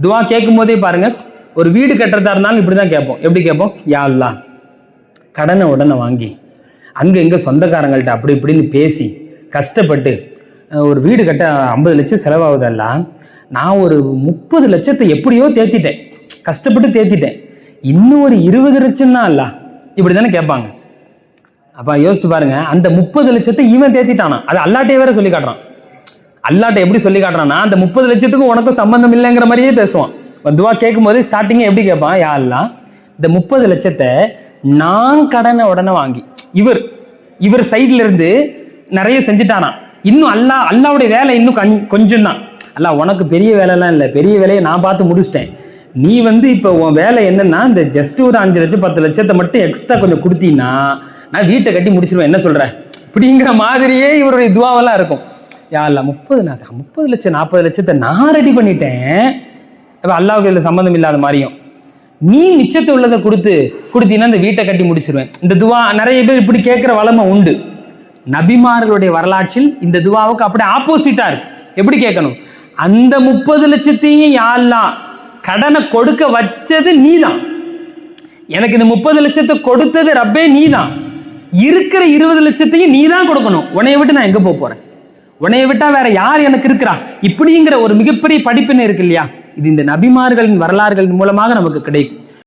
துவா கேட்கும் போதே பாருங்க, ஒரு வீடு கட்டுறதா இருந்தாலும் இப்படிதான் கேட்போம். எப்படி கேட்போம்? யா அல்லாஹ், கடனை உடனே வாங்கி அங்க எங்க சொந்தக்காரங்கள்ட்ட அப்படி இப்படின்னு பேசி கஷ்டப்பட்டு ஒரு வீடு கட்ட 50 லட்சம் செலவாகுதெல்லாம், நான் ஒரு 30 லட்சத்தை எப்படியோ தேத்திட்டேன், கஷ்டப்பட்டு தேத்திட்டேன், இன்னும் ஒரு 20 லட்சம் தான் அல்ல, இப்படித்தானே கேட்பாங்க. அப்ப யோசிச்சு பாருங்க, அந்த 30 லட்சத்தை இவன் தேத்திட்டானா, அது அல்லாட்டே வேற சொல்லி காட்டுறான். அல்லாட்ட எப்படி சொல்லி காட்டுறான்னா, அந்த 30 லட்சத்துக்கும் உனக்கும் சம்பந்தம் இல்லைங்கிற மாதிரியே பேசுவான். துவா கேட்கும் போது ஸ்டார்டிங் எப்படி கேட்பான்? யா அல்லாஹ், இந்த 30 லட்சத்தை நான் கடனை உடனே வாங்கி, இவர் சைட்ல இருந்து நிறைய செஞ்சுட்டானா, இன்னும் அல்லாவுடைய வேலை இன்னும் கொஞ்சம் தான். அல்ல, உனக்கு பெரிய வேலை எல்லாம் இல்லை, பெரிய வேலையை நான் பார்த்து முடிச்சிட்டேன். நீ இப்ப உன் வேலை என்னன்னா, இந்த ஜஸ்ட் ஒரு 5 லட்சம் 10 லட்சத்தை மட்டும் எக்ஸ்ட்ரா கொஞ்சம் கொடுத்தீங்கன்னா நான் வீட்டை கட்டி முடிச்சிருவேன், என்ன சொல்ற? அப்படிங்கிற மாதிரியே இவருடைய துவாவெல்லாம் இருக்கும். யா அல்லாஹ், 30 லட்சம் 40 லட்சத்தை நான் ரெடி பண்ணிட்டேன். இப்ப அல்லாவுக்கு இதுல சம்மந்தம் இல்லாத மாதிரியும் நீ மிச்சத்தை உள்ளதை கொடுத்தீங்கன்னா இந்த வீட்டை கட்டி முடிச்சிருவேன். இந்த துவா நிறைய பேர் இப்படி கேட்கிற வளமை உண்டு. நபிமார்களுடைய வரலாற்றில் இந்த துவாவுக்கு அப்படியே ஆப்போசிட்டா இருக்கு. எப்படி கேட்கணும்? அந்த 30 லட்சத்தையும் யா அல்லாஹ் கடனை கொடுக்க வச்சது நீதான், எனக்கு இந்த 30 லட்சத்தை கொடுத்தது ரப்பே நீதான், இருக்கிற 20 லட்சத்தையும் நீதான் கொடுக்கணும், உன்னைய விட்டு நான் எங்க போறேன், உன்னைய விட்டா வேற யார் எனக்கு இருக்கிறா, இப்படிங்கிற ஒரு மிகப்பெரிய படிப்பினை இருக்கு இல்லையா? இது இந்த நபிமார்களின் வரலாறுகளின் மூலமாக நமக்கு கிடைக்கும்.